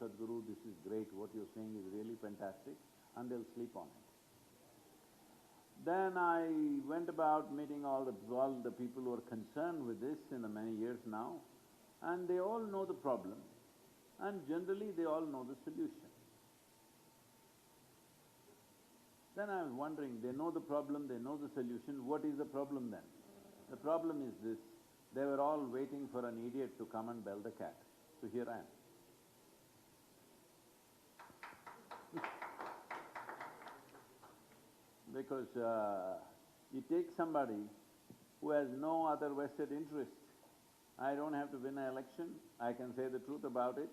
Sadhguru, this is great, what you're saying is really fantastic, and they'll sleep on it. Then I went about meeting all the people who are concerned with this in the many years now, and they all know the problem, and generally they all know the solution. Then I was wondering, they know the problem, they know the solution, what is the problem then? The problem is this, they were all waiting for an idiot to come and bell the cat. So here I am. Because you take somebody who has no other vested interest. I don't have to win an election, I can say the truth about it.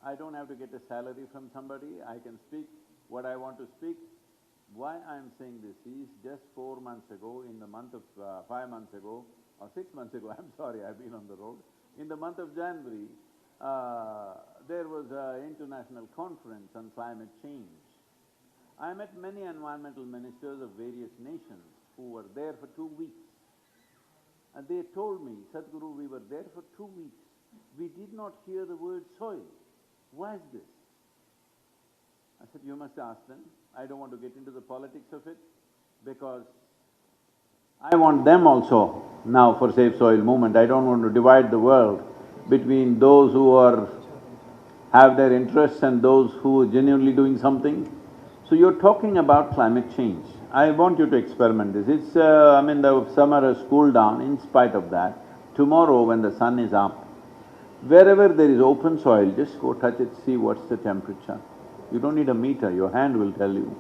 I don't have to get a salary from somebody, I can speak what I want to speak. Why I'm saying this is, just 4 months ago, in the month of… 5 months ago, or 6 months ago, I'm sorry, I've been on the road. In the month of January, there was an international conference on climate change. I met many environmental ministers of various nations who were there for 2 weeks. And they told me, Sadhguru, we were there for 2 weeks. We did not hear the word soil. Why is this? I said, you must ask them. I don't want to get into the politics of it, because I want them also now for Save Soil movement. I don't want to divide the world between those who have their interests and those who are genuinely doing something. So you're talking about climate change. I want you to experiment this. It's… the summer has cooled down. In spite of that, tomorrow when the sun is up, wherever there is open soil, just go touch it, see what's the temperature. You don't need a meter, your hand will tell you.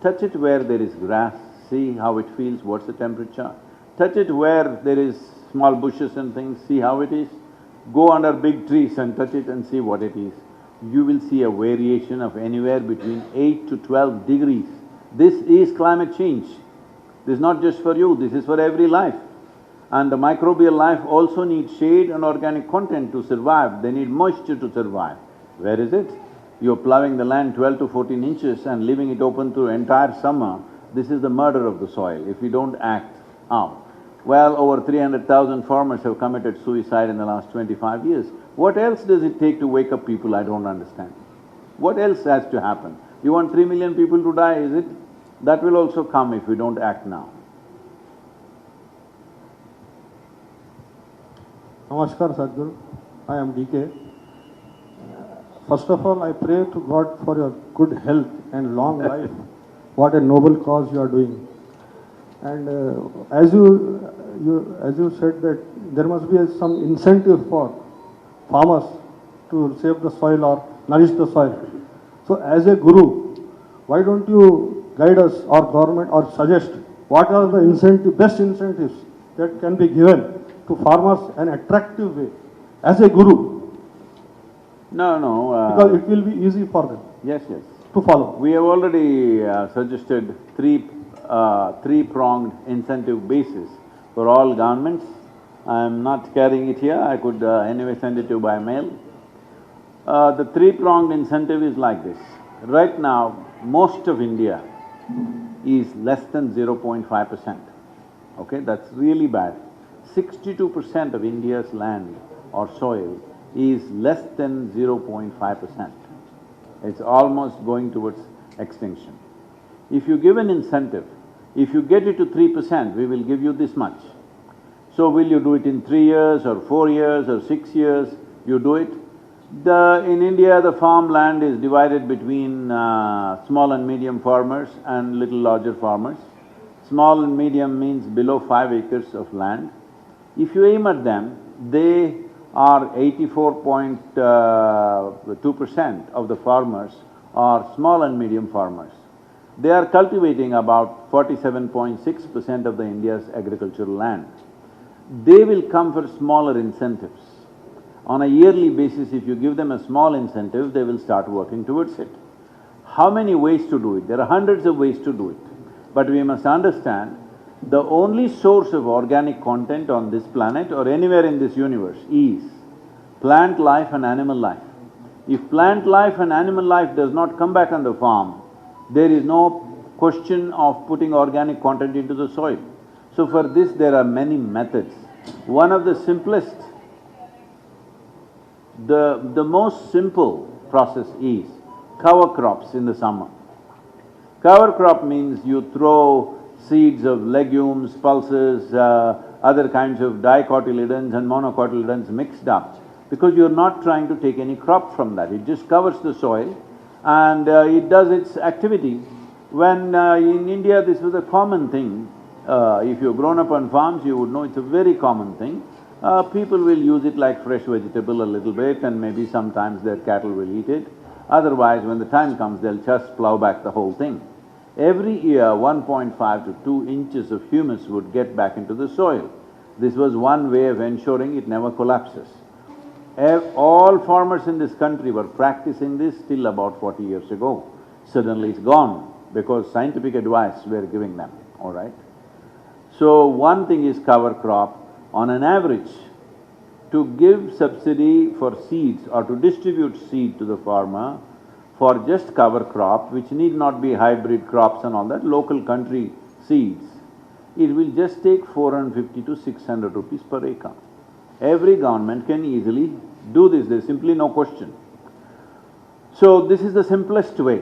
Touch it where there is grass, see how it feels, what's the temperature. Touch it where there is small bushes and things, see how it is. Go under big trees and touch it and see what it is. You will see a variation of anywhere between 8 to 12 degrees. This is climate change. This is not just for you, this is for every life. And the microbial life also needs shade and organic content to survive, they need moisture to survive. Where is it? You're plowing the land 12 to 14 inches and leaving it open through entire summer. This is the murder of the soil if we don't act. How? Well, over 300,000 farmers have committed suicide in the last 25 years. What else does it take to wake up people? I don't understand. What else has to happen? You want 3 million people to die, is it? That will also come if we don't act now. Namaskar, Sadhguru. I am DK. First of all, I pray to God for your good health and long life. What a noble cause you are doing. And as you said that there must be some incentive for farmers to save the soil or nourish the soil. So as a guru, why don't you guide us or government or suggest what are the best incentives that can be given to farmers in an attractive way as a guru? No. Because it will be easy for them. Yes. To follow. We have already suggested three-pronged incentive basis for all governments. I'm not carrying it here, I could anyway send it to you by mail. The three-pronged incentive is like this. Right now, most of India is less than 0.5%. Okay, that's really bad. 62% of India's land or soil is less than 0.5%. It's almost going towards extinction. If you give an incentive, if you get it to 3%, we will give you this much. So will you do it in 3 years or 4 years or 6 years? You do it. In India, the farmland is divided between small and medium farmers and little larger farmers. Small and medium means below 5 acres of land. If you aim at them, they are 84.2% of the farmers are small and medium farmers. They are cultivating about 47.6% of the India's agricultural land. They will come for smaller incentives. On a yearly basis, if you give them a small incentive, they will start working towards it. How many ways to do it? There are hundreds of ways to do it. But we must understand, the only source of organic content on this planet or anywhere in this universe is plant life and animal life. If plant life and animal life does not come back on the farm, there is no question of putting organic content into the soil. So for this there are many methods. One of the simplest, the most simple process is cover crops in the summer. Cover crop means you throw seeds of legumes, pulses, other kinds of dicotyledons and monocotyledons mixed up, because you're not trying to take any crop from that. It just covers the soil and it does its activity. When in India this was a common thing, if you've grown up on farms, you would know it's a very common thing. People will use it like fresh vegetable a little bit, and maybe sometimes their cattle will eat it. Otherwise, when the time comes, they'll just plow back the whole thing. Every year, 1.5 to 2 inches of humus would get back into the soil. This was one way of ensuring it never collapses. All farmers in this country were practicing this till about 40 years ago. Suddenly it's gone, because scientific advice we are giving them, all right? So one thing is cover crop. On an average, to give subsidy for seeds or to distribute seed to the farmer for just cover crop, which need not be hybrid crops and all that, local country seeds, it will just take 450 to 600 rupees per acre. Every government can easily do this, there's simply no question. So this is the simplest way.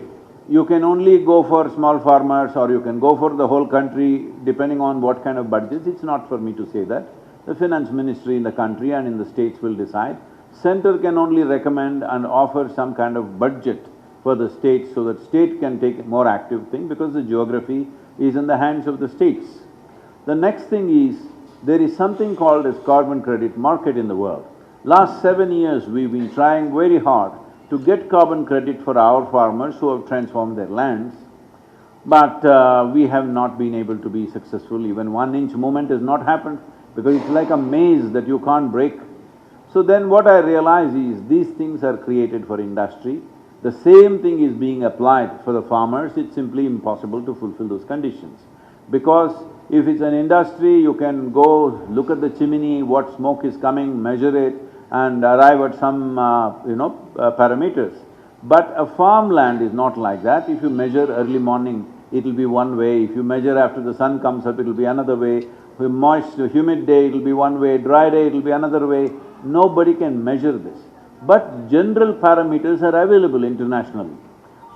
You can only go for small farmers or you can go for the whole country depending on what kind of budgets. It's not for me to say that. The finance ministry in the country and in the states will decide. Center can only recommend and offer some kind of budget for the states so that state can take a more active thing, because the geography is in the hands of the states. The next thing is, there is something called as carbon credit market in the world. Last 7 years we've been trying very hard to get carbon credit for our farmers who have transformed their lands, but we have not been able to be successful. Even 1 inch movement has not happened, because it's like a maze that you can't break. So then what I realize is, these things are created for industry. The same thing is being applied for the farmers. It's simply impossible to fulfill those conditions. Because if it's an industry, you can go look at the chimney, what smoke is coming, measure it and arrive at some, parameters. But a farmland is not like that. If you measure early morning, it'll be one way. If you measure after the sun comes up, it'll be another way. Moist, humid day, it'll be one way. Dry day, it'll be another way. Nobody can measure this. But general parameters are available internationally.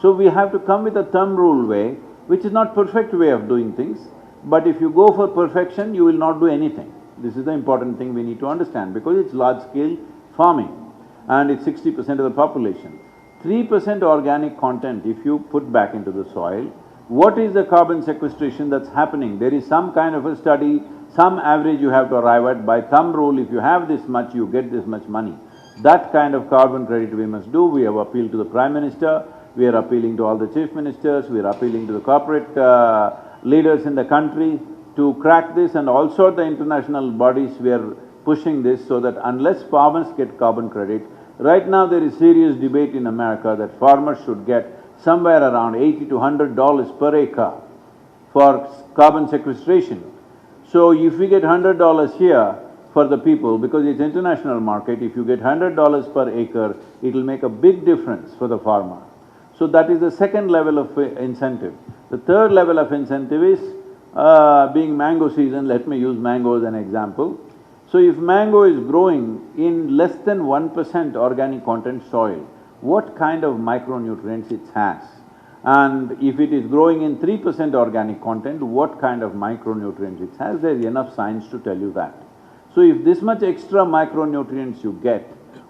So we have to come with a thumb rule way, which is not perfect way of doing things. But if you go for perfection, you will not do anything. This is the important thing we need to understand, because it's large-scale farming and it's 60% of the population. 3% organic content if you put back into the soil, what is the carbon sequestration that's happening? There is some kind of a study, some average you have to arrive at. By thumb rule, if you have this much, you get this much money. That kind of carbon credit we must do. We have appealed to the Prime Minister, we are appealing to all the Chief Ministers, we are appealing to the corporate leaders in the country to crack this, and also the international bodies we are pushing this, so that unless farmers get carbon credit, right now there is serious debate in America that farmers should get somewhere around $80 to $100 per acre for carbon sequestration. So if we get $100 here for the people, because it's international market, if you get $100 per acre, it will make a big difference for the farmer. So that is the second level of incentive. The third level of incentive is, being mango season, let me use mango as an example. So if mango is growing in less than 1% organic content soil, what kind of micronutrients it has? And if it is growing in 3% organic content, what kind of micronutrients it has? There's enough science to tell you that. So if this much extra micronutrients you get,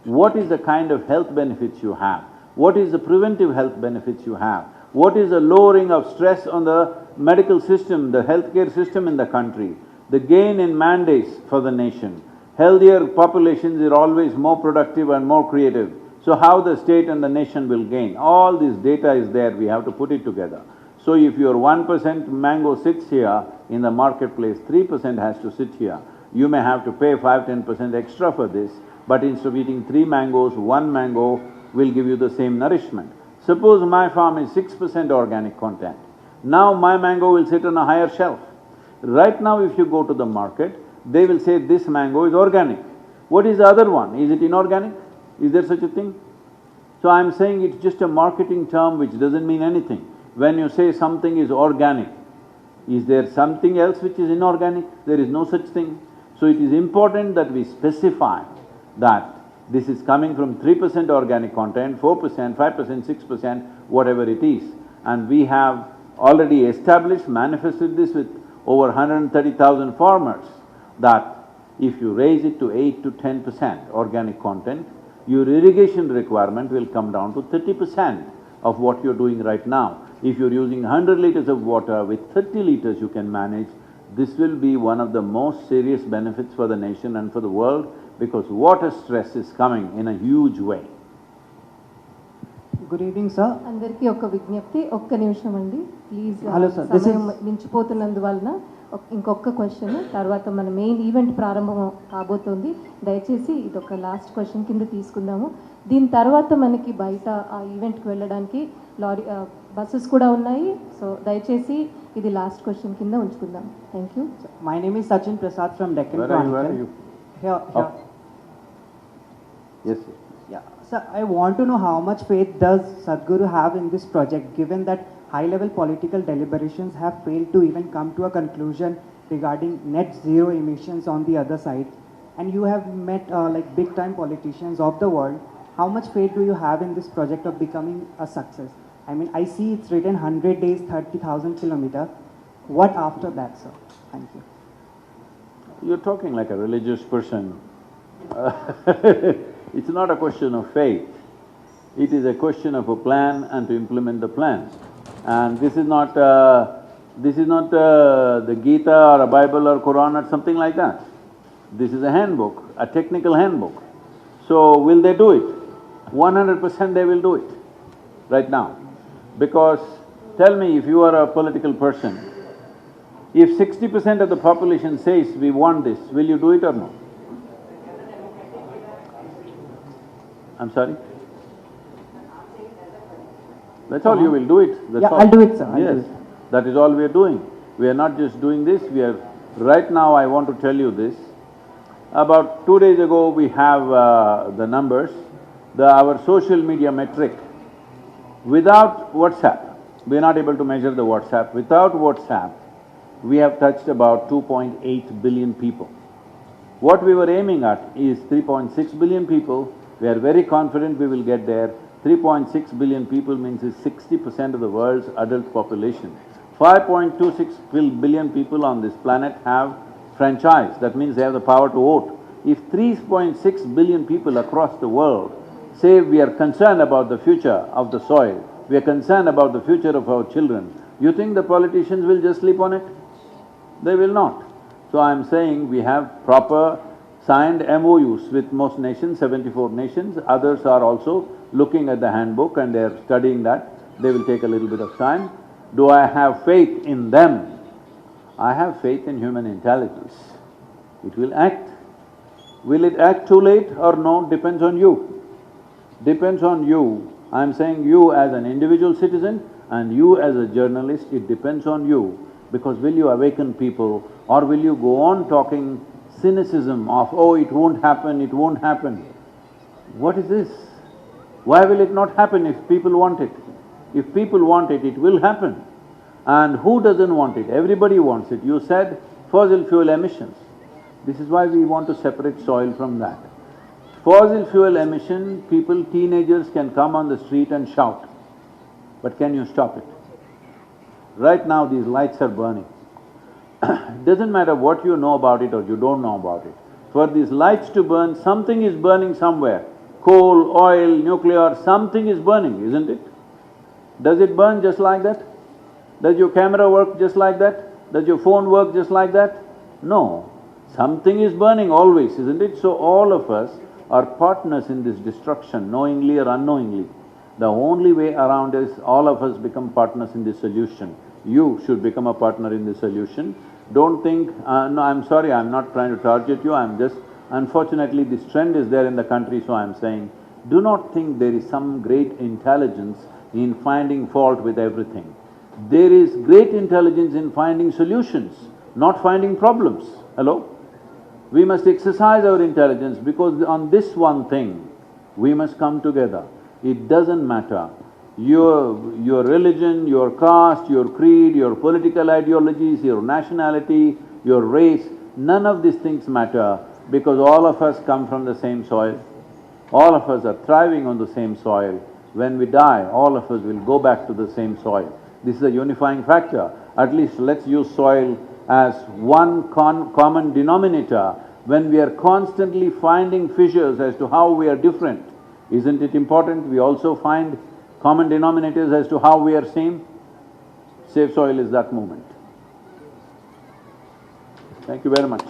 what is the kind of health benefits you have? What is the preventive health benefits you have? What is the lowering of stress on the medical system, the healthcare system in the country? The gain in man-days for the nation. Healthier populations are always more productive and more creative. So how the state and the nation will gain? All this data is there, we have to put it together. So if your 1% mango sits here in the marketplace, 3% has to sit here. You may have to pay 5–10% extra for this, but instead of eating 3 mangoes, 1 mango will give you the same nourishment. Suppose my farm is 6% organic content. Now my mango will sit on a higher shelf. Right now if you go to the market, they will say this mango is organic. What is the other one? Is it inorganic? Is there such a thing? So I'm saying it's just a marketing term which doesn't mean anything. When you say something is organic, is there something else which is inorganic? There is no such thing. So it is important that we specify that This is coming from 3% organic content, 4%, 5%, 6%, whatever it is. And we have already established, manifested this with over 130,000 farmers, that if you raise it to 8 to 10% organic content, your irrigation requirement will come down to 30% of what you're doing right now. If you're using 100 liters of water, with 30 liters you can manage. This will be one of the most serious benefits for the nation and for the world, because water stress is coming in a huge way. Good evening, sir. అందరికీ ఒక విజ్ఞప్తి, ఒక్క నిమిషం అండి please. Hello, sir. This సమయం మించిపోతున్నందువలన ఇంకొక question, తర్వాత మన మెయిన్ ఈవెంట్ ప్రారంభం కాబోతోంది. దయచేసి ఇది ఒక లాస్ట్ క్వశ్చన్ కింద తీసుకుందాము. దీని తర్వాత మనకి బయట ఆ ఈవెంట్కి వెళ్ళడానికి లారీ బస్సెస్ కూడా ఉన్నాయి. సో దయచేసి ఇది లాస్ట్ క్వశ్చన్ కింద ఉంచుకుందాం. Thank you. My name is Sachin Prasad from Deccan Where are you? Chronicle. Where are you? Here. Oh. Yes, sir. Yeah. Sir, I want to know how much faith does Sadhguru have in this project, given that high-level political deliberations have failed to even come to a conclusion regarding net zero emissions on the other side, and you have met like big-time politicians of the world. How much faith do you have in this project of becoming a success? I mean, I see it's written 100 days, 30,000 kilometers. What after that, sir? Thank you. You're talking like a religious person. It's not a question of faith. It is a question of a plan and to implement the plan. And this is not the Gita or a Bible or Quran or something like that. This is a handbook, a technical handbook. So will they do it? 100% they will do it right now. Because tell me, if you are a political person, if 60% of the population says we want this, will you do it or no? I'm sorry? That's all, you will do it, that's Yeah, all. I'll do it, sir. I'll do Yes, it. that is all we are doing. We are not just doing this, we are… Right now I want to tell you this. About 2 days ago we have the numbers, our social media metric. Without WhatsApp, we are not able to measure the WhatsApp. Without WhatsApp, we have touched about 2.8 billion people. What we were aiming at is 3.6 billion people. We are very confident we will get there. 3.6 billion people means it's 60% of the world's adult population. 5.26 billion people on this planet have franchise, that means they have the power to vote. If 3.6 billion people across the world say we are concerned about the future of the soil, we are concerned about the future of our children, you think the politicians will just sleep on it? They will not. So I'm saying we have proper signed MOUs with most nations, 74 nations. Others are also looking at the handbook and they are studying that. They will take a little bit of time. Do I have faith in them? I have faith in human intelligence. It will act. Will it act too late or no? Depends on you. Depends on you. I'm saying you as an individual citizen and you as a journalist, it depends on you. Because will you awaken people, or will you go on talking cynicism of, oh, it won't happen, it won't happen? What is this? Why will it not happen if people want it? If people want it, it will happen. And who doesn't want it? Everybody wants it. You said fossil fuel emissions. This is why we want to separate soil from that. Fossil fuel emission, people, teenagers can come on the street and shout. But can you stop it? Right now these lights are burning. Doesn't matter what you know about it or you don't know about it. For these lights to burn, something is burning somewhere. Coal, oil, nuclear, something is burning, isn't it? Does it burn just like that? Does your camera work just like that? Does your phone work just like that? No. Something is burning always, isn't it? So all of us are partners in this destruction, knowingly or unknowingly. The only way around is all of us become partners in this solution. You should become a partner in this solution. Don't think… no, I'm sorry, I'm not trying to target you, I'm just… Unfortunately, this trend is there in the country, so I'm saying, do not think there is some great intelligence in finding fault with everything. There is great intelligence in finding solutions, not finding problems. Hello? We must exercise our intelligence, because on this one thing, we must come together. It doesn't matter your religion, your caste, your creed, your political ideologies, your nationality, your race, none of these things matter, because all of us come from the same soil. All of us are thriving on the same soil. When we die, all of us will go back to the same soil. This is a unifying factor. At least let's use soil as one common denominator when we are constantly finding fissures as to how we are different. Isn't it important we also find common denominators as to how we are same? Save soil is that movement. Thank you very much.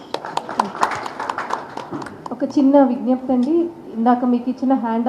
ఒక చిన్న విజ్ఞప్తి అండి, ఇందాక మీకు ఇచ్చిన hand